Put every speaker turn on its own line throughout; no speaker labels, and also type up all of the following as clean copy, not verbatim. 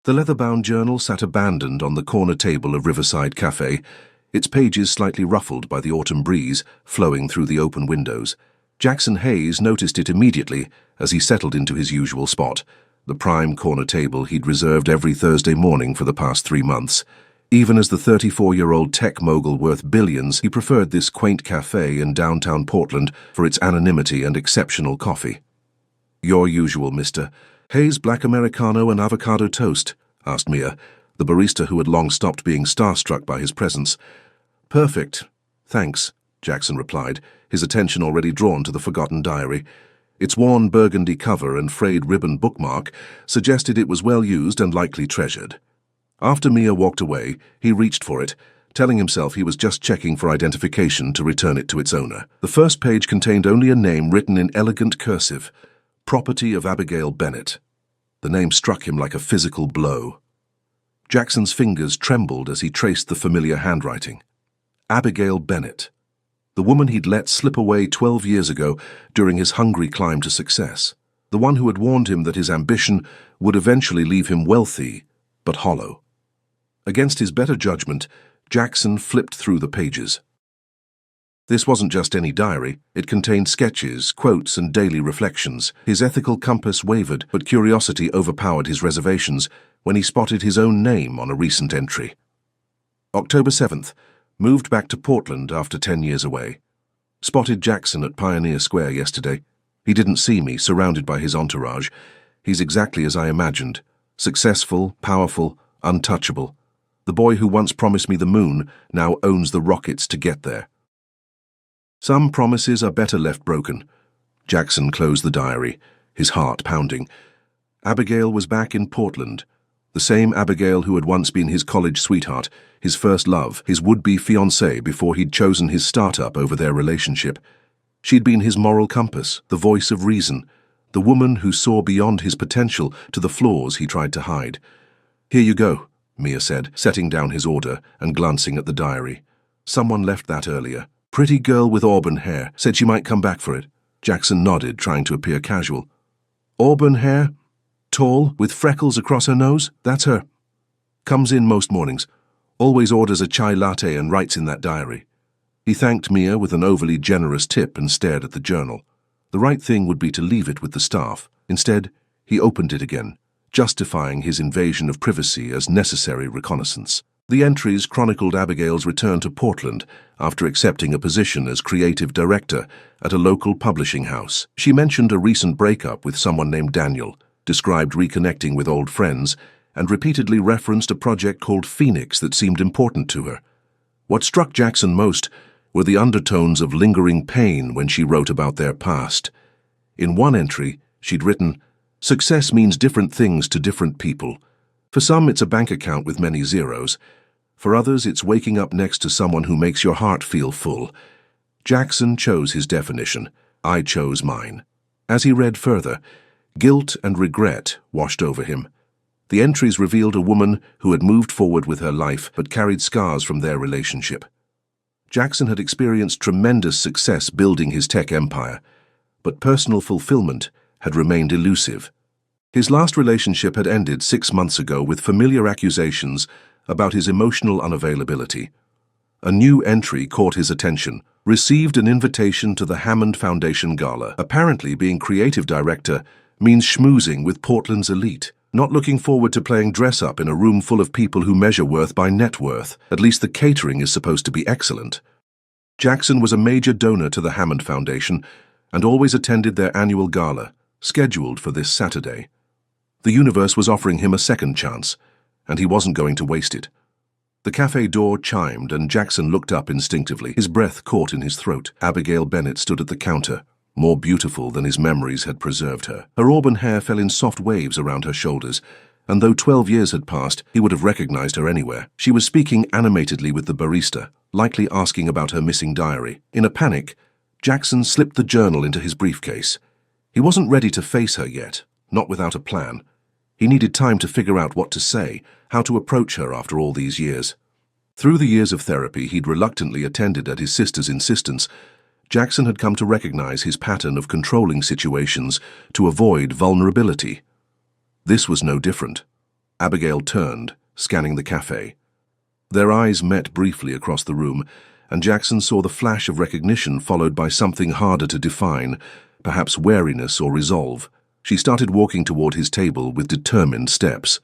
The leather-bound journal sat abandoned on the corner table of Riverside Café, its pages slightly ruffled by the autumn breeze flowing through the open windows. Jackson Hayes noticed it immediately as he settled into his usual spot, the prime corner table he'd reserved every Thursday morning for the past 3 months. Even as the 34-year-old tech mogul worth billions, he preferred this quaint café in downtown Portland for its anonymity and exceptional coffee. "Your usual, mister. Hayes black Americano and avocado toast?" asked Mia, the barista who had long stopped being starstruck by his presence. "Perfect. Thanks," Jackson replied, his attention already drawn to the forgotten diary. Its worn burgundy cover and frayed ribbon bookmark suggested it was well used and likely treasured. After Mia walked away, he reached for it, telling himself he was just checking for identification to return it to its owner. The first page contained only a name written in elegant cursive: "Property of Abigail Bennett." The name struck him like a physical blow. Jackson's fingers trembled as he traced the familiar handwriting. Abigail Bennett. The woman he'd let slip away 12 years ago during his hungry climb to success. The one who had warned him that his ambition would eventually leave him wealthy, but hollow. Against his better judgment, Jackson flipped through the pages. This wasn't just any diary. It contained sketches, quotes, and daily reflections. His ethical compass wavered, but curiosity overpowered his reservations when he spotted his own name on a recent entry. October 7th. Moved back to Portland after 10 years away. Spotted Jackson at Pioneer Square yesterday. He didn't see me, surrounded by his entourage. He's exactly as I imagined. Successful, powerful, untouchable. The boy who once promised me the moon now owns the rockets to get there. Some promises are better left broken. Jackson closed the diary, his heart pounding. Abigail was back in Portland. The same Abigail who had once been his college sweetheart, his first love, his would-be fiancée before he'd chosen his startup over their relationship. She'd been his moral compass, the voice of reason, the woman who saw beyond his potential to the flaws he tried to hide. "Here you go," Mia said, setting down his order and glancing at the diary. "Someone left that earlier. Pretty girl with auburn hair, said she might come back for it." Jackson nodded, trying to appear casual. "Auburn hair? Tall, with freckles across her nose? That's her. Comes in most mornings. Always orders a chai latte and writes in that diary." He thanked Mia with an overly generous tip and stared at the journal. The right thing would be to leave it with the staff. Instead, he opened it again, justifying his invasion of privacy as necessary reconnaissance. The entries chronicled Abigail's return to Portland after accepting a position as creative director at a local publishing house. She mentioned a recent breakup with someone named Daniel, described reconnecting with old friends, and repeatedly referenced a project called Phoenix that seemed important to her. What struck Jackson most were the undertones of lingering pain when she wrote about their past. In one entry, she'd written, "Success means different things to different people. For some, it's a bank account with many zeros. For others, it's waking up next to someone who makes your heart feel full." Jackson chose his definition. I chose mine. As he read further, guilt and regret washed over him. The entries revealed a woman who had moved forward with her life but carried scars from their relationship. Jackson had experienced tremendous success building his tech empire, but personal fulfillment had remained elusive. His last relationship had ended 6 months ago with familiar accusations about his emotional unavailability. A new entry caught his attention. Received an invitation to the Hammond Foundation gala. Apparently being creative director means schmoozing with Portland's elite. Not looking forward to playing dress-up in a room full of people who measure worth by net worth. At least the catering is supposed to be excellent. Jackson was a major donor to the Hammond Foundation and always attended their annual gala, scheduled for this Saturday. The universe was offering him a second chance, and he wasn't going to waste it. The cafe door chimed and Jackson looked up instinctively, his breath caught in his throat. Abigail Bennett stood at the counter, more beautiful than his memories had preserved her. Her auburn hair fell in soft waves around her shoulders, and though 12 years had passed, he would have recognized her anywhere. She was speaking animatedly with the barista, likely asking about her missing diary. In a panic, Jackson slipped the journal into his briefcase. He wasn't ready to face her yet, not without a plan. He needed time to figure out what to say, how to approach her after all these years. Through the years of therapy he'd reluctantly attended at his sister's insistence, Jackson had come to recognize his pattern of controlling situations to avoid vulnerability. This was no different. Abigail turned, scanning the cafe. Their eyes met briefly across the room, and Jackson saw the flash of recognition followed by something harder to define, perhaps wariness or resolve. She started walking toward his table with determined steps.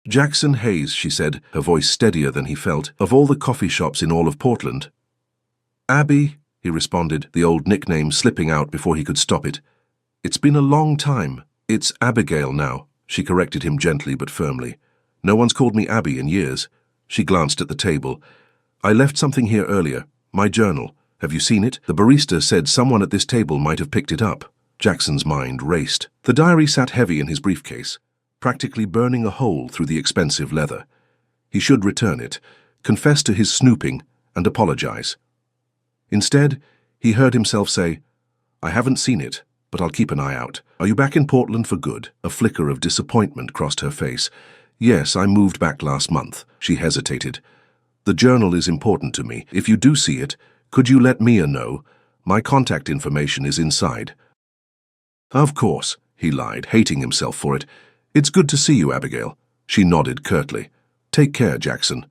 "Jackson Hayes," she said, her voice steadier than he felt, "of all the coffee shops in all of Portland." "Abby," he responded, the old nickname slipping out before he could stop it. "It's been a long time. It's Abigail now," she corrected him gently but firmly. "No one's called me Abby in years." She glanced at the table. "I left something here earlier. My journal. Have you seen it? The barista said someone at this table might have picked it up." Jackson's mind raced. The diary sat heavy in his briefcase, practically burning a hole through the expensive leather. He should return it, confess to his snooping, and apologize. Instead, he heard himself say, "I haven't seen it, but I'll keep an eye out. Are you back in Portland for good?" A flicker of disappointment crossed her face. "Yes, I moved back last month." She hesitated. "The journal is important to me. If you do see it, could you let Mia know? My contact information is inside." "Of course," he lied, hating himself for it. "It's good to see you, Abigail." She nodded curtly. "Take care, Jackson."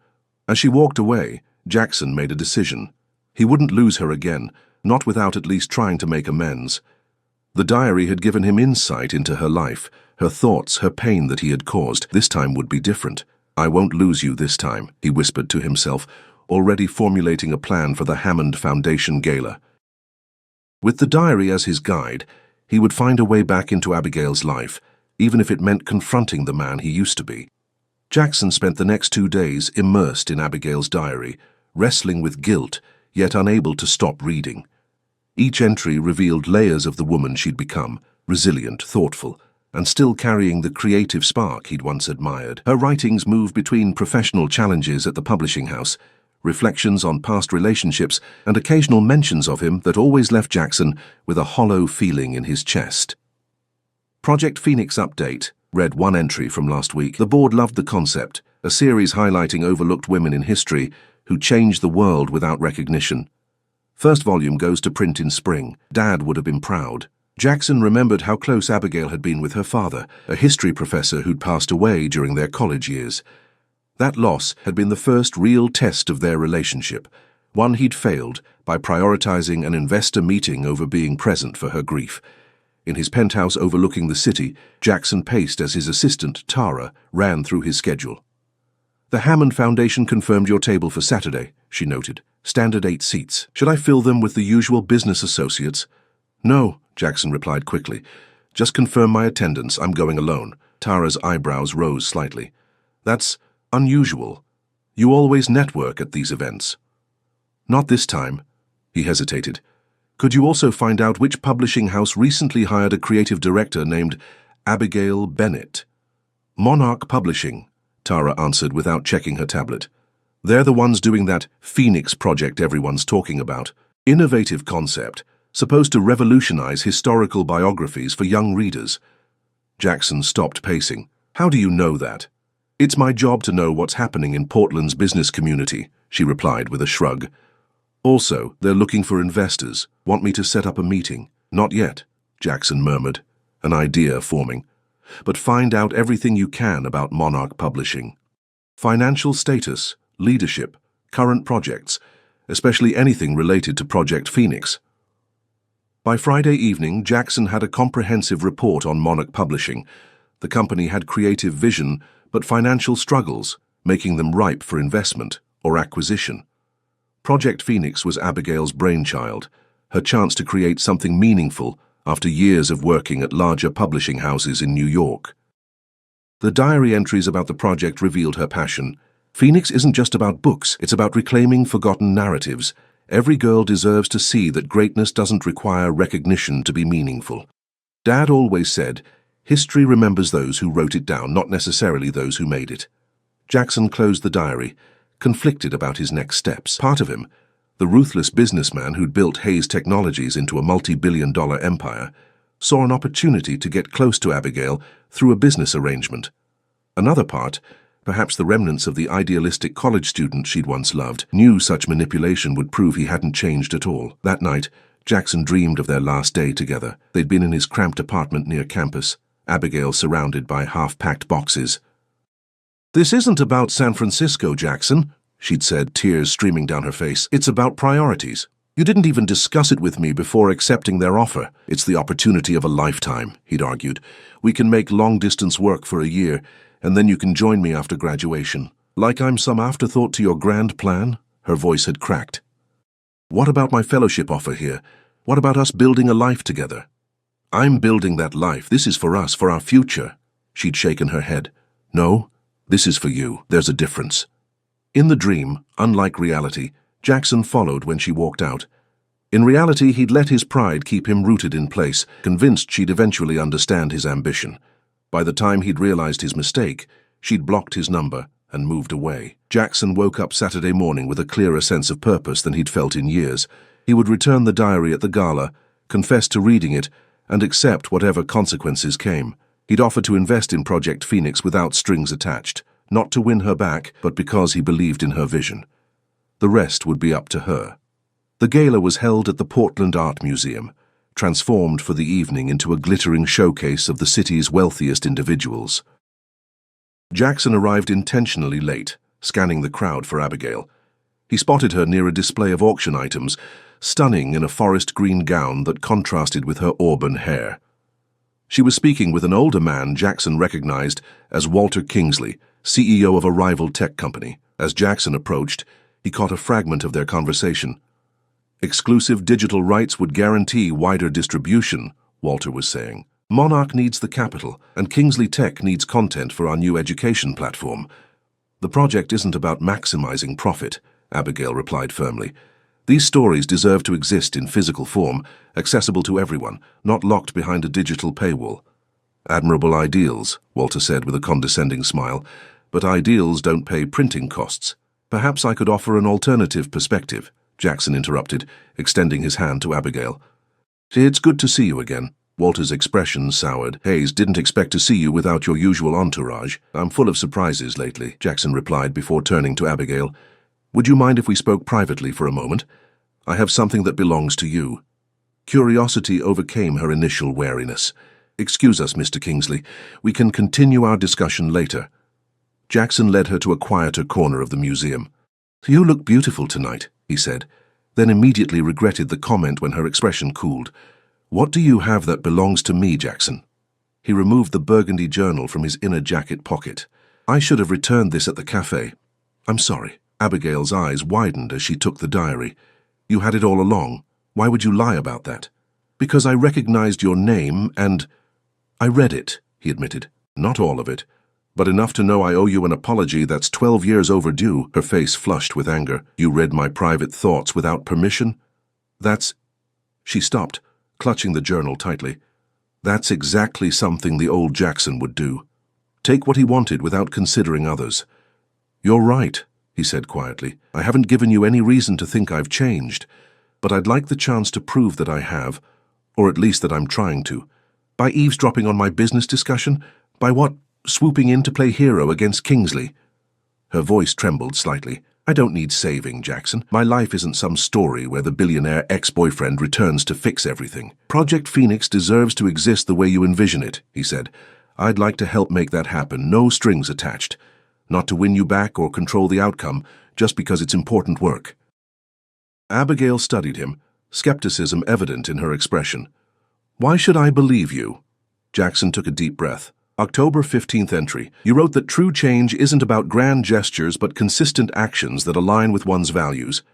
As she walked away, Jackson made a decision. He wouldn't lose her again, not without at least trying to make amends. The diary had given him insight into her life, her thoughts, her pain that he had caused. This time would be different. "I won't lose you this time," he whispered to himself, already formulating a plan for the Hammond Foundation gala. With the diary as his guide, he would find a way back into Abigail's life, even if it meant confronting the man he used to be. Jackson spent the next 2 days immersed in Abigail's diary, wrestling with guilt, yet unable to stop reading. Each entry revealed layers of the woman she'd become, resilient, thoughtful, and still carrying the creative spark he'd once admired. Her writings moved between professional challenges at the publishing house, reflections on past relationships, and occasional mentions of him that always left Jackson with a hollow feeling in his chest. Project Phoenix Update read one entry from last week. The board loved the concept, a series highlighting overlooked women in history who changed the world without recognition. First volume goes to print in spring. Dad would have been proud. Jackson remembered how close Abigail had been with her father, a history professor who'd passed away during their college years. That loss had been the first real test of their relationship, one he'd failed by prioritizing an investor meeting over being present for her grief. In his penthouse overlooking the city, Jackson paced as his assistant, Tara, ran through his schedule. "The Hammond Foundation confirmed your table for Saturday," she noted. "Standard 8 seats. Should I fill them with the usual business associates?" "No," Jackson replied quickly. "Just confirm my attendance. I'm going alone." Tara's eyebrows rose slightly. "That's unusual. You always network at these events." "Not this time." He hesitated. "Could you also find out which publishing house recently hired a creative director named Abigail Bennett?" "Monarch Publishing," Tara answered without checking her tablet. "They're the ones doing that Phoenix project everyone's talking about. Innovative concept, supposed to revolutionize historical biographies for young readers." Jackson stopped pacing. "How do you know that?" "It's my job to know what's happening in Portland's business community," she replied with a shrug. "Also, they're looking for investors. Want me to set up a meeting?" "Not yet," Jackson murmured, an idea forming. "But find out everything you can about Monarch Publishing. Financial status, leadership, current projects, especially anything related to Project Phoenix." By Friday evening, Jackson had a comprehensive report on Monarch Publishing. The company had creative vision, but financial struggles, making them ripe for investment or acquisition. Project Phoenix was Abigail's brainchild, her chance to create something meaningful after years of working at larger publishing houses in New York. The diary entries about the project revealed her passion. "Phoenix isn't just about books, it's about reclaiming forgotten narratives. Every girl deserves to see that greatness doesn't require recognition to be meaningful. Dad always said, history remembers those who wrote it down, not necessarily those who made it." Jackson closed the diary, conflicted about his next steps. Part of him, the ruthless businessman who'd built Hayes Technologies into a multi-billion-dollar empire, saw an opportunity to get close to Abigail through a business arrangement. Another part, perhaps the remnants of the idealistic college student she'd once loved, knew such manipulation would prove he hadn't changed at all. That night, Jackson dreamed of their last day together. They'd been in his cramped apartment near campus, Abigail surrounded by half-packed boxes, "This isn't about San Francisco, Jackson," she'd said, tears streaming down her face. "It's about priorities. You didn't even discuss it with me before accepting their offer." "It's the opportunity of a lifetime," he'd argued. "We can make long-distance work for a year, and then you can join me after graduation." "Like I'm some afterthought to your grand plan?" Her voice had cracked. "What about my fellowship offer here? What about us building a life together?" "I'm building that life. This is for us, for our future." She'd shaken her head. "No, this is for you. There's a difference." In the dream, unlike reality, Jackson followed when she walked out. In reality, he'd let his pride keep him rooted in place, convinced she'd eventually understand his ambition. By the time he'd realized his mistake, she'd blocked his number and moved away. Jackson woke up Saturday morning with a clearer sense of purpose than he'd felt in years. He would return the diary at the gala, confess to reading it, and accept whatever consequences came. He'd offered to invest in Project Phoenix without strings attached, not to win her back, but because he believed in her vision. The rest would be up to her. The gala was held at the Portland Art Museum, transformed for the evening into a glittering showcase of the city's wealthiest individuals. Jackson arrived intentionally late, scanning the crowd for Abigail. He spotted her near a display of auction items, stunning in a forest green gown that contrasted with her auburn hair. She was speaking with an older man Jackson recognized as Walter Kingsley, CEO of a rival tech company. As Jackson approached, he caught a fragment of their conversation. "Exclusive digital rights would guarantee wider distribution," Walter was saying. "Monarch needs the capital, and Kingsley Tech needs content for our new education platform." "The project isn't about maximizing profit," Abigail replied firmly. "These stories deserve to exist in physical form, accessible to everyone, not locked behind a digital paywall." "Admirable ideals," Walter said with a condescending smile, "but ideals don't pay printing costs." "Perhaps I could offer an alternative perspective," Jackson interrupted, extending his hand to Abigail. "It's good to see you again." Walter's expression soured. "Hayes, didn't expect to see you without your usual entourage." "I'm full of surprises lately," Jackson replied before turning to Abigail. "Would you mind if we spoke privately for a moment? I have something that belongs to you." Curiosity overcame her initial wariness. "Excuse us, Mr. Kingsley. We can continue our discussion later." Jackson led her to a quieter corner of the museum. "You look beautiful tonight," he said, then immediately regretted the comment when her expression cooled. "What do you have that belongs to me, Jackson?" He removed the burgundy journal from his inner jacket pocket. "I should have returned this at the cafe. I'm sorry." Abigail's eyes widened as she took the diary. "You had it all along. Why would you lie about that?" "Because I recognized your name and—" "I read it," he admitted. "Not all of it, but enough to know I owe you an apology that's 12 years overdue." Her face flushed with anger. "You read my private thoughts without permission? That's—" She stopped, clutching the journal tightly. "That's exactly something the old Jackson would do. Take what he wanted without considering others." "You're right," he said quietly. "I haven't given you any reason to think I've changed, but I'd like the chance to prove that I have, or at least that I'm trying to. By eavesdropping on my business discussion? By what? Swooping in to play hero against Kingsley?" Her voice trembled slightly. "I don't need saving, Jackson. My life isn't some story where the billionaire ex-boyfriend returns to fix everything. Project Phoenix deserves to exist the way you envision it," he said. "I'd like to help make that happen, no strings attached. Not to win you back or control the outcome, just because it's important work." Abigail studied him, skepticism evident in her expression. "Why should I believe you?" Jackson took a deep breath. October 15th entry. "You wrote that true change isn't about grand gestures but consistent actions that align with one's values.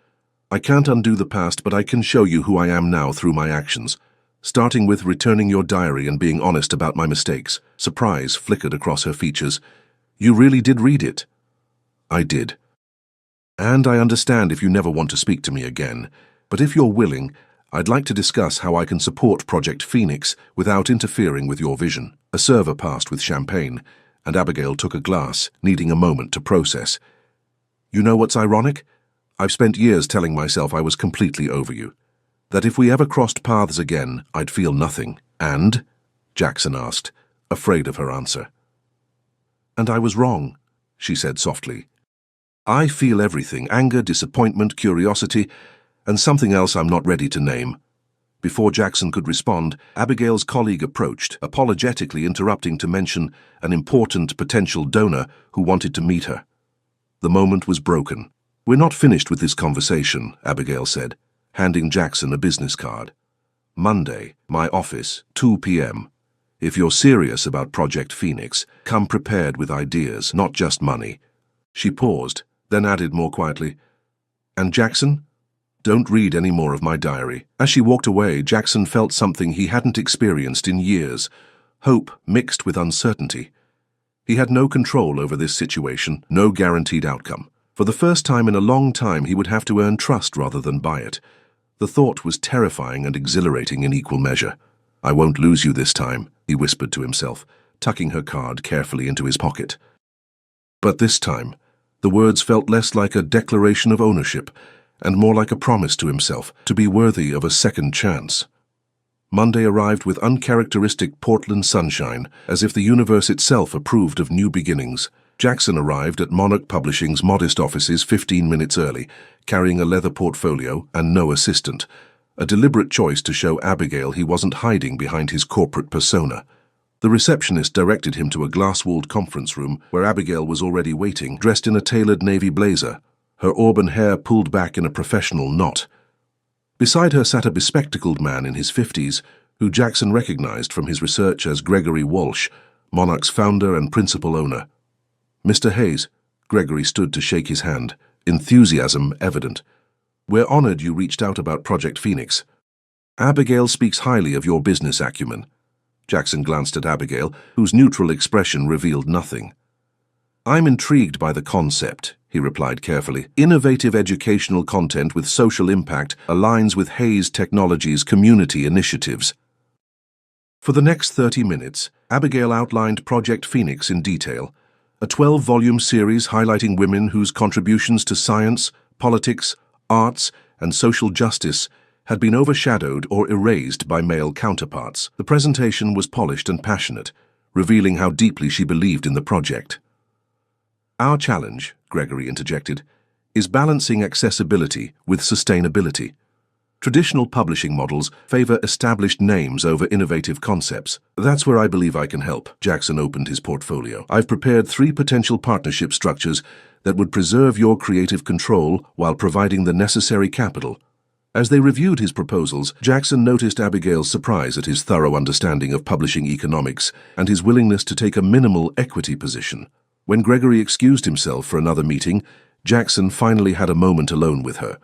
I can't undo the past, but I can show you who I am now through my actions. Starting with returning your diary and being honest about my mistakes." Surprise flickered across her features. "You really did read it?" "I did. And I understand if you never want to speak to me again, but if you're willing, I'd like to discuss how I can support Project Phoenix without interfering with your vision." A server passed with champagne, and Abigail took a glass, needing a moment to process. "You know what's ironic? I've spent years telling myself I was completely over you. That if we ever crossed paths again, I'd feel nothing. And?" Jackson asked, afraid of her answer. "And I was wrong," she said softly. "I feel everything, anger, disappointment, curiosity, and something else I'm not ready to name. Before Jackson could respond, Abigail's colleague approached, apologetically interrupting to mention an important potential donor who wanted to meet her. The moment was broken. "We're not finished with this conversation," Abigail said, handing Jackson a business card. "Monday, my office, 2 p.m. If you're serious about Project Phoenix, come prepared with ideas, not just money." She paused, then added more quietly, "And Jackson? Don't read any more of my diary." As she walked away, Jackson felt something he hadn't experienced in years, hope mixed with uncertainty. He had no control over this situation, no guaranteed outcome. For the first time in a long time, he would have to earn trust rather than buy it. The thought was terrifying and exhilarating in equal measure. "I won't lose you this time," he whispered to himself, tucking her card carefully into his pocket. But this time, the words felt less like a declaration of ownership and more like a promise to himself to be worthy of a second chance. Monday arrived with uncharacteristic Portland sunshine, as if the universe itself approved of new beginnings. Jackson arrived at Monarch Publishing's modest offices 15 minutes early, carrying a leather portfolio and no assistant, a deliberate choice to show Abigail he wasn't hiding behind his corporate persona. The receptionist directed him to a glass-walled conference room where Abigail was already waiting, dressed in a tailored navy blazer, her auburn hair pulled back in a professional knot. Beside her sat a bespectacled man in his 50s, who Jackson recognized from his research as Gregory Walsh, Monarch's founder and principal owner. "Mr. Hayes," Gregory stood to shake his hand, enthusiasm evident. "We're honored you reached out about Project Phoenix. Abigail speaks highly of your business acumen." Jackson glanced at Abigail, whose neutral expression revealed nothing. "I'm intrigued by the concept," he replied carefully. "Innovative educational content with social impact aligns with Hayes Technologies' community initiatives." For the next 30 minutes, Abigail outlined Project Phoenix in detail, a 12-volume series highlighting women whose contributions to science, politics, arts, and social justice had been overshadowed or erased by male counterparts. The presentation was polished and passionate, revealing how deeply she believed in the project. "Our challenge," Gregory interjected, "is balancing accessibility with sustainability. Traditional publishing models favor established names over innovative concepts. That's where I believe I can help." Jackson opened his portfolio. "I've prepared 3 potential partnership structures that would preserve your creative control while providing the necessary capital." As they reviewed his proposals, Jackson noticed Abigail's surprise at his thorough understanding of publishing economics and his willingness to take a minimal equity position. When Gregory excused himself for another meeting, Jackson finally had a moment alone with her.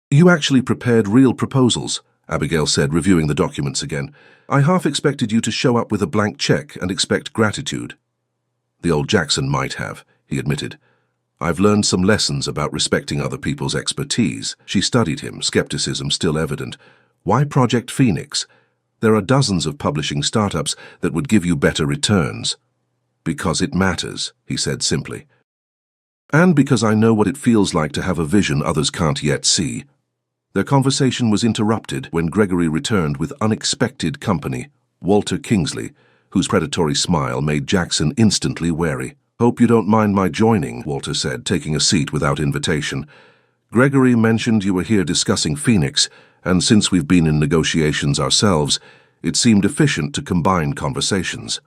"You actually prepared real proposals," Abigail said, reviewing the documents again. "I half expected you to show up with a blank check and expect gratitude." "The old Jackson might have," he admitted. "I've learned some lessons about respecting other people's expertise." She studied him, skepticism still evident. "Why Project Phoenix? There are dozens of publishing startups that would give you better returns." "Because it matters," he said simply. "And because I know what it feels like to have a vision others can't yet see." Their conversation was interrupted when Gregory returned with unexpected company, Walter Kingsley, whose predatory smile made Jackson instantly wary. "Hope you don't mind my joining," Walter said, taking a seat without invitation. "Gregory mentioned you were here discussing Phoenix, and since we've been in negotiations ourselves, it seemed efficient to combine conversations."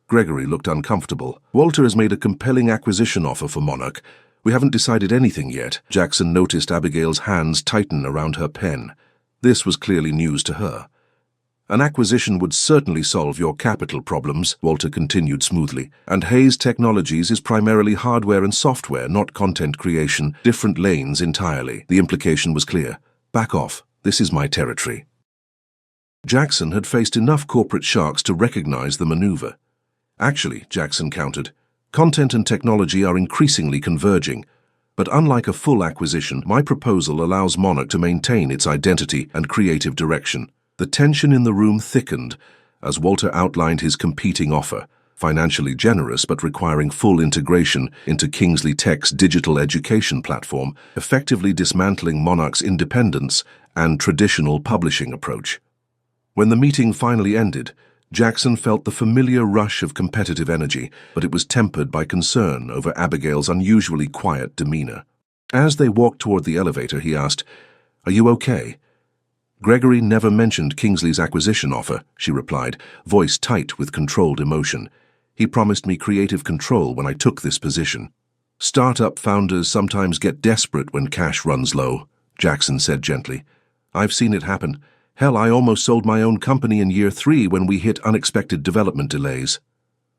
Gregory looked uncomfortable. "Walter has made a compelling acquisition offer for Monarch. We haven't decided anything yet." Jackson noticed Abigail's hands tighten around her pen. This was clearly news to her. "An acquisition would certainly solve your capital problems," Walter continued smoothly. "And Hayes Technologies is primarily hardware and software, not content creation, different lanes entirely." The implication was clear. "Back off. This is my territory." Jackson had faced enough corporate sharks to recognize the maneuver. Actually, Jackson countered, content and technology are increasingly converging. But unlike a full acquisition, my proposal allows Monarch to maintain its identity and creative direction. The tension in the room thickened as Walter outlined his competing offer, financially generous but requiring full integration into Kingsley Tech's digital education platform, effectively dismantling Monarch's independence and traditional publishing approach. When the meeting finally ended, Jackson felt the familiar rush of competitive energy, but it was tempered by concern over Abigail's unusually quiet demeanor. As they walked toward the elevator, he asked, "Are you okay?" Gregory never mentioned Kingsley's acquisition offer, she replied, voice tight with controlled emotion. He promised me creative control when I took this position. Startup founders sometimes get desperate when cash runs low, Jackson said gently. I've seen it happen. Hell, I almost sold my own company in year 3 when we hit unexpected development delays.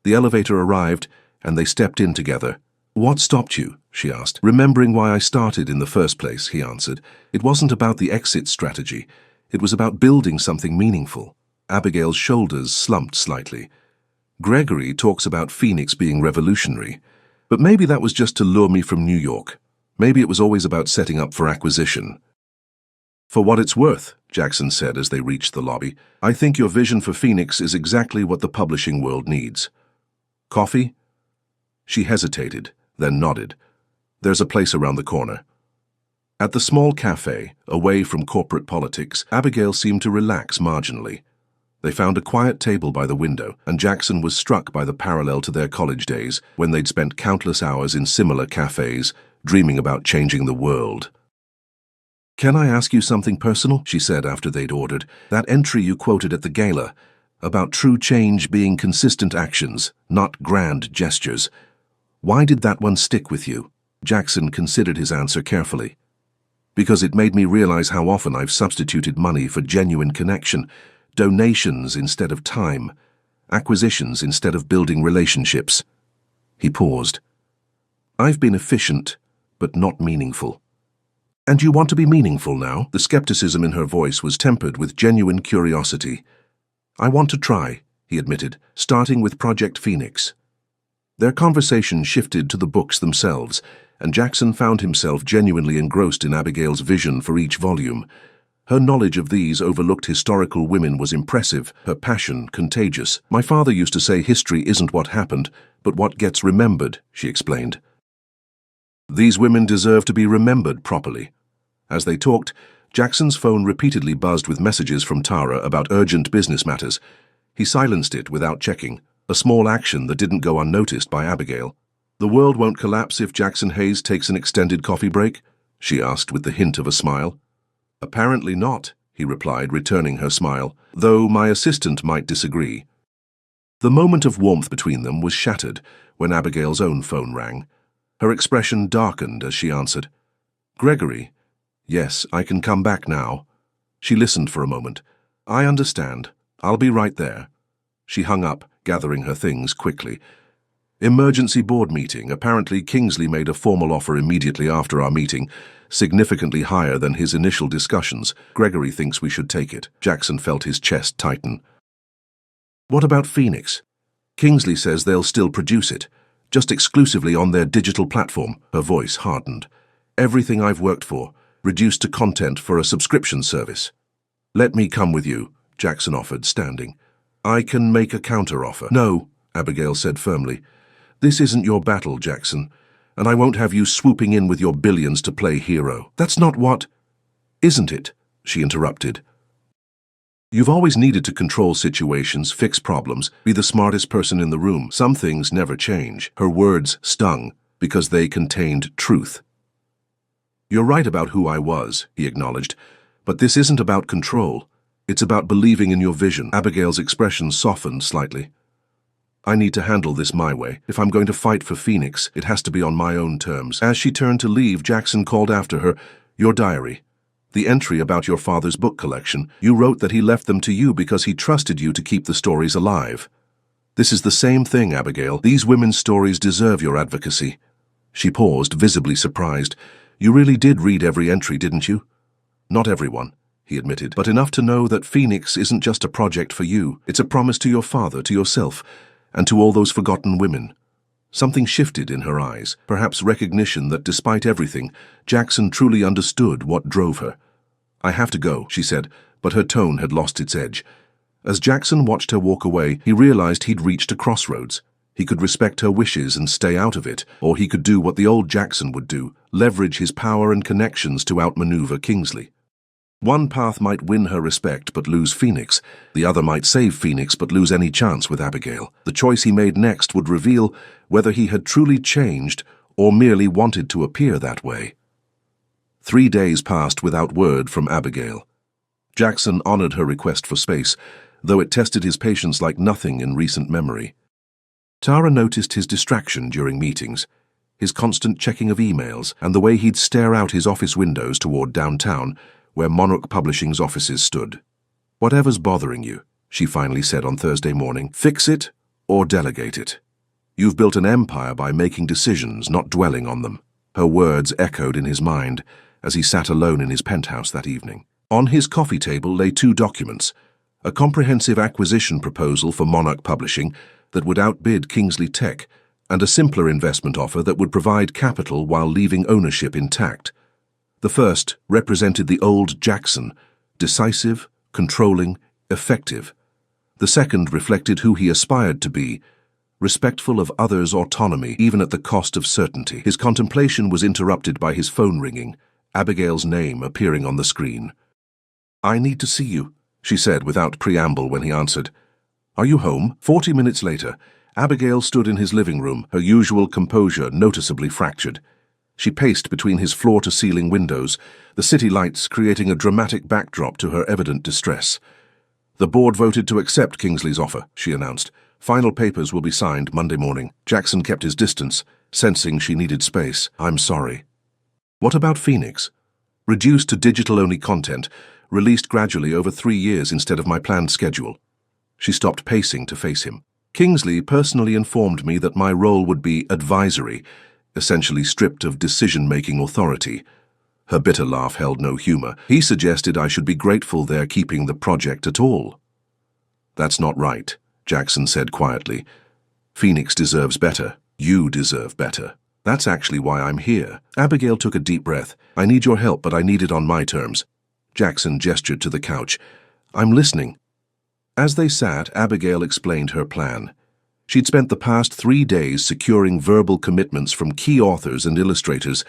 The elevator arrived, and they stepped in together. What stopped you? She asked. Remembering why I started in the first place, he answered. It wasn't about the exit strategy. It was about building something meaningful. Abigail's shoulders slumped slightly. Gregory talks about Phoenix being revolutionary, but maybe that was just to lure me from New York. Maybe it was always about setting up for acquisition. For what it's worth, Jackson said as they reached the lobby, I think your vision for Phoenix is exactly what the publishing world needs. Coffee? She hesitated, then nodded. There's a place around the corner. At the small cafe, away from corporate politics, Abigail seemed to relax marginally. They found a quiet table by the window, and Jackson was struck by the parallel to their college days, when they'd spent countless hours in similar cafes, dreaming about changing the world. Can I ask you something personal? She said after they'd ordered. That entry you quoted at the gala, about true change being consistent actions, not grand gestures. Why did that one stick with you? Jackson considered his answer carefully. Because it made me realize how often I've substituted money for genuine connection, donations instead of time, acquisitions instead of building relationships. He paused. I've been efficient, but not meaningful. And you want to be meaningful now? The skepticism in her voice was tempered with genuine curiosity. I want to try, he admitted, starting with Project Phoenix. Their conversation shifted to the books themselves, and Jackson found himself genuinely engrossed in Abigail's vision for each volume. Her knowledge of these overlooked historical women was impressive, her passion contagious. My father used to say history isn't what happened, but what gets remembered, she explained. These women deserve to be remembered properly. As they talked, Jackson's phone repeatedly buzzed with messages from Tara about urgent business matters. He silenced it without checking, a small action that didn't go unnoticed by Abigail. The world won't collapse if Jackson Hayes takes an extended coffee break? She asked with the hint of a smile. Apparently not, he replied, returning her smile, though my assistant might disagree. The moment of warmth between them was shattered when Abigail's own phone rang. Her expression darkened as she answered. Gregory? Yes, I can come back now. She listened for a moment. I understand. I'll be right there. She hung up, gathering her things quickly. Emergency board meeting. Apparently Kingsley made a formal offer immediately after our meeting, significantly higher than his initial discussions. Gregory thinks we should take it. Jackson felt his chest tighten. What about Phoenix? Kingsley says they'll still produce it, just exclusively on their digital platform. Her voice hardened. Everything I've worked for, reduced to content for a subscription service. Let me come with you, Jackson offered, standing. I can make a counter-offer. No, Abigail said firmly. This isn't your battle, Jackson, and I won't have you swooping in with your billions to play hero. That's not what... Isn't it? She interrupted. You've always needed to control situations, fix problems, be the smartest person in the room. Some things never change. Her words stung because they contained truth. You're right about who I was, he acknowledged, but this isn't about control. It's about believing in your vision. Abigail's expression softened slightly. I need to handle this my way. If I'm going to fight for Phoenix, it has to be on my own terms. As she turned to leave, Jackson called after her, Your diary. The entry about your father's book collection. You wrote that he left them to you because he trusted you to keep the stories alive. This is the same thing, Abigail. These women's stories deserve your advocacy. She paused, visibly surprised. You really did read every entry, didn't you? Not everyone, he admitted, but enough to know that Phoenix isn't just a project for you. It's a promise to your father, to yourself, and to all those forgotten women. Something shifted in her eyes, perhaps recognition that despite everything, Jackson truly understood what drove her. I have to go, she said, but her tone had lost its edge. As Jackson watched her walk away, he realized he'd reached a crossroads. He could respect her wishes and stay out of it, or he could do what the old Jackson would do, leverage his power and connections to outmaneuver Kingsley. One path might win her respect but lose Phoenix. The other might save Phoenix but lose any chance with Abigail. The choice he made next would reveal whether he had truly changed or merely wanted to appear that way. 3 days passed without word from Abigail. Jackson honored her request for space, though it tested his patience like nothing in recent memory. Tara noticed his distraction during meetings, his constant checking of emails, and the way he'd stare out his office windows toward downtown, where Monarch Publishing's offices stood. "Whatever's bothering you," she finally said on Thursday morning, "fix it or delegate it. You've built an empire by making decisions, not dwelling on them." Her words echoed in his mind as he sat alone in his penthouse that evening. On his coffee table lay two documents: a comprehensive acquisition proposal for Monarch Publishing that would outbid Kingsley Tech, and a simpler investment offer that would provide capital while leaving ownership intact. The first represented the old Jackson, decisive, controlling, effective. The second reflected who he aspired to be, respectful of others' autonomy, even at the cost of certainty. His contemplation was interrupted by his phone ringing, Abigail's name appearing on the screen. "I need to see you," she said without preamble when he answered. "Are you home?" 40 minutes later, Abigail stood in his living room, her usual composure noticeably fractured. She paced between his floor-to-ceiling windows, the city lights creating a dramatic backdrop to her evident distress. "The board voted to accept Kingsley's offer," she announced. "Final papers will be signed Monday morning." Jackson kept his distance, sensing she needed space. "I'm sorry." "What about Phoenix?" "Reduced to digital-only content, released gradually over 3 years instead of my planned schedule." She stopped pacing to face him. "Kingsley personally informed me that my role would be advisory, essentially stripped of decision-making authority." Her bitter laugh held no humor. "He suggested I should be grateful they're keeping the project at all." "That's not right," Jackson said quietly. "Phoenix deserves better. You deserve better. That's actually why I'm here." Abigail took a deep breath. "I need your help, but I need it on my terms." Jackson gestured to the couch. "I'm listening." As they sat, Abigail explained her plan. She'd spent the past 3 days securing verbal commitments from key authors and illustrators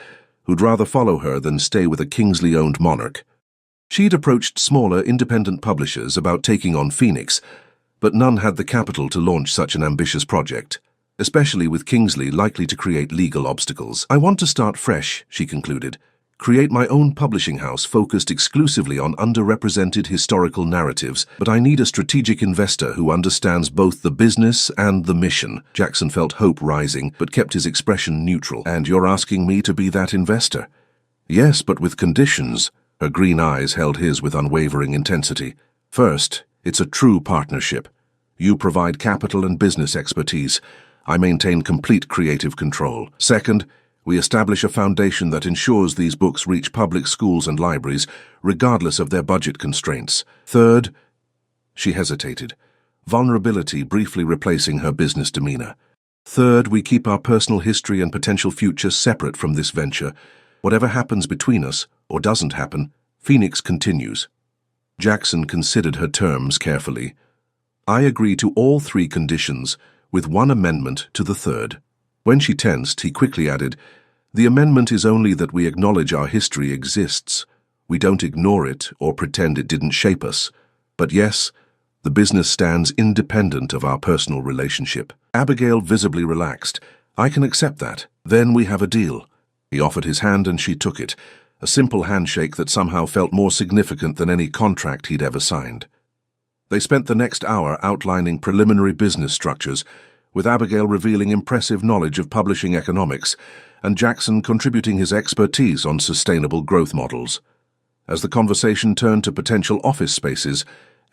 who'd rather follow her than stay with a Kingsley-owned monarch. She'd approached smaller independent publishers about taking on Phoenix, but none had the capital to launch such an ambitious project, especially with Kingsley likely to create legal obstacles. "I want to start fresh," she concluded. "Create my own publishing house focused exclusively on underrepresented historical narratives, but I need a strategic investor who understands both the business and the mission." Jackson felt hope rising, but kept his expression neutral. "And you're asking me to be that investor?" "Yes, but with conditions." Her green eyes held his with unwavering intensity. "First, it's a true partnership. You provide capital and business expertise. I maintain complete creative control. Second, we establish a foundation that ensures these books reach public schools and libraries, regardless of their budget constraints. Third," she hesitated, vulnerability briefly replacing her business demeanor. "Third, we keep our personal history and potential future separate from this venture. Whatever happens between us, or doesn't happen, Phoenix continues." Jackson considered her terms carefully. "I agree to all 3 conditions, with one amendment to the third." When she tensed, he quickly added, "The amendment is only that we acknowledge our history exists. We don't ignore it or pretend it didn't shape us. But yes, the business stands independent of our personal relationship." Abigail visibly relaxed. "I can accept that. Then we have a deal." He offered his hand and she took it, a simple handshake that somehow felt more significant than any contract he'd ever signed. They spent the next hour outlining preliminary business structures, with Abigail revealing impressive knowledge of publishing economics, and Jackson contributing his expertise on sustainable growth models. As the conversation turned to potential office spaces,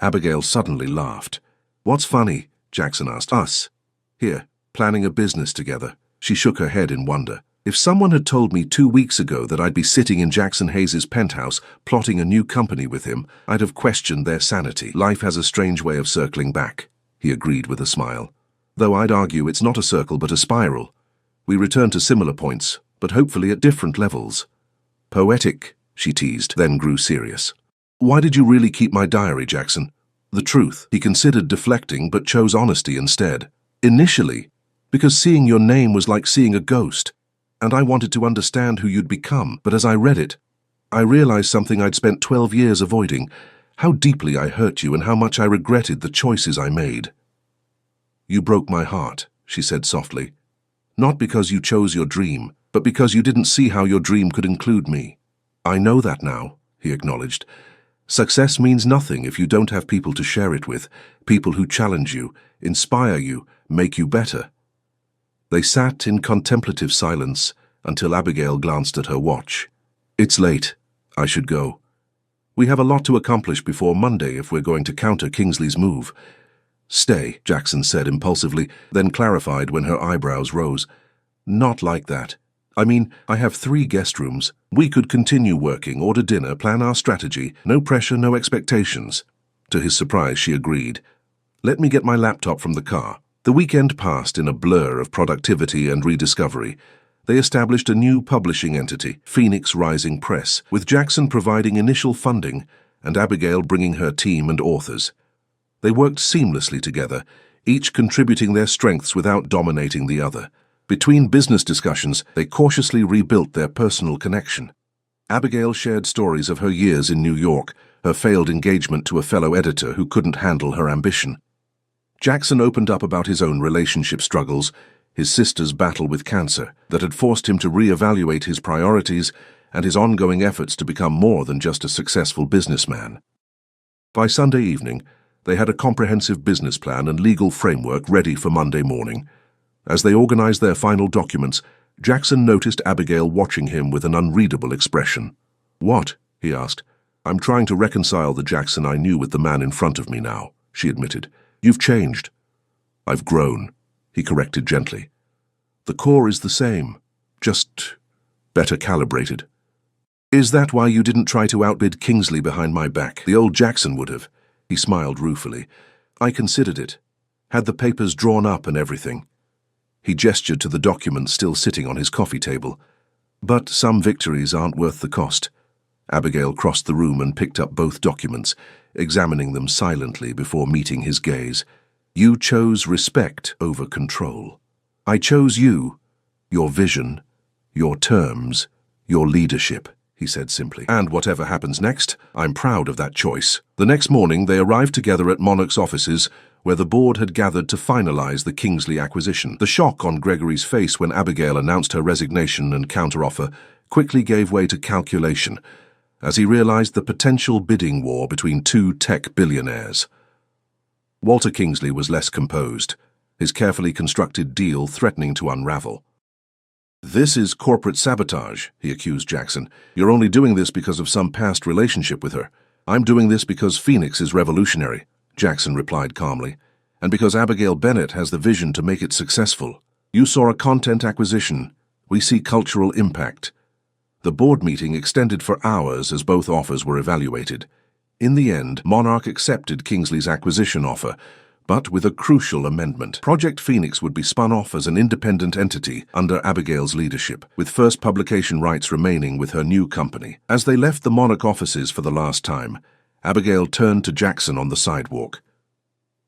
Abigail suddenly laughed. "What's funny?" Jackson asked. "Us. Here, planning a business together." She shook her head in wonder. "If someone had told me 2 weeks ago that I'd be sitting in Jackson Hayes's penthouse plotting a new company with him, I'd have questioned their sanity." "Life has a strange way of circling back," he agreed with a smile. "Though I'd argue it's not a circle but a spiral. We return to similar points, but hopefully at different levels." "Poetic," she teased, then grew serious. "Why did you really keep my diary, Jackson?" "The truth." He considered deflecting but chose honesty instead. "Initially, because seeing your name was like seeing a ghost, and I wanted to understand who you'd become. But as I read it, I realized something I'd spent 12 years avoiding, how deeply I hurt you and how much I regretted the choices I made." "You broke my heart," she said softly. "Not because you chose your dream, but because you didn't see how your dream could include me." "I know that now," he acknowledged, Success means nothing if you don't have people to share it with, people who challenge you, inspire you, make you better. They sat in contemplative silence until Abigail glanced at her watch. It's late. I should go. We have a lot to accomplish before Monday if we're going to counter Kingsley's move. Stay, Jackson said impulsively, then clarified when her eyebrows rose. Not like that. I mean, I have 3 guest rooms. We could continue working, order dinner, plan our strategy. No pressure, no expectations. To his surprise, she agreed. Let me get my laptop from the car. The weekend passed in a blur of productivity and rediscovery. They established a new publishing entity, Phoenix Rising Press, with Jackson providing initial funding and Abigail bringing her team and authors. They worked seamlessly together, each contributing their strengths without dominating the other. Between business discussions, they cautiously rebuilt their personal connection. Abigail shared stories of her years in New York, her failed engagement to a fellow editor who couldn't handle her ambition. Jackson opened up about his own relationship struggles, his sister's battle with cancer that had forced him to reevaluate his priorities and his ongoing efforts to become more than just a successful businessman. By Sunday evening, they had a comprehensive business plan and legal framework ready for Monday morning. As they organized their final documents, Jackson noticed Abigail watching him with an unreadable expression. "What?" he asked. "I'm trying to reconcile the Jackson I knew with the man in front of me now," she admitted. "You've changed." "I've grown," he corrected gently. "The core is the same, just better calibrated." "Is that why you didn't try to outbid Kingsley behind my back? The old Jackson would have." He smiled ruefully. "I considered it. Had the papers drawn up and everything." He gestured to the documents still sitting on his coffee table. "But some victories aren't worth the cost." Abigail crossed the room and picked up both documents, examining them silently before meeting his gaze. "You chose respect over control. I chose you, your vision, your terms, your leadership," he said simply. "And whatever happens next, I'm proud of that choice." The next morning, they arrived together at Monarch's offices, where the board had gathered to finalize the Kingsley acquisition. The shock on Gregory's face when Abigail announced her resignation and counteroffer quickly gave way to calculation, as he realized the potential bidding war between 2 tech billionaires. Walter Kingsley was less composed, his carefully constructed deal threatening to unravel. "This is corporate sabotage," he accused Jackson. "You're only doing this because of some past relationship with her." "I'm doing this because Phoenix is revolutionary," Jackson replied calmly, "and because Abigail Bennett has the vision to make it successful. You saw a content acquisition. We see cultural impact." The board meeting extended for hours as both offers were evaluated. In the end, Monarch accepted Kingsley's acquisition offer, but with a crucial amendment. Project Phoenix would be spun off as an independent entity under Abigail's leadership, with first publication rights remaining with her new company. As they left the Monarch offices for the last time, Abigail turned to Jackson on the sidewalk.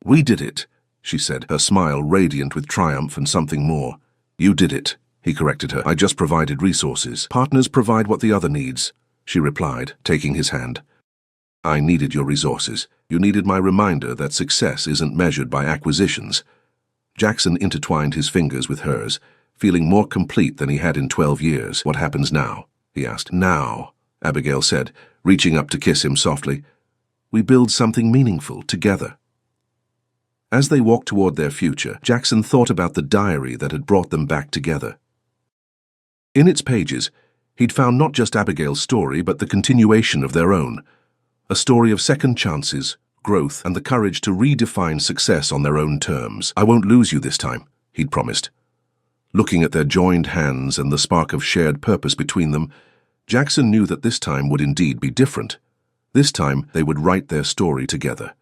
"We did it," she said, her smile radiant with triumph and something more. "You did it," he corrected her. "I just provided resources. Partners provide what the other needs," she replied, taking his hand. "I needed your resources. You needed my reminder that success isn't measured by acquisitions." Jackson intertwined his fingers with hers, feeling more complete than he had in 12 years. "What happens now?" he asked. "Now," Abigail said, reaching up to kiss him softly. "We build something meaningful together." As they walked toward their future, Jackson thought about the diary that had brought them back together. In its pages, he'd found not just Abigail's story, but the continuation of their own. A story of second chances, growth, and the courage to redefine success on their own terms. "I won't lose you this time," he'd promised. Looking at their joined hands and the spark of shared purpose between them, Jackson knew that this time would indeed be different. This time, they would write their story together.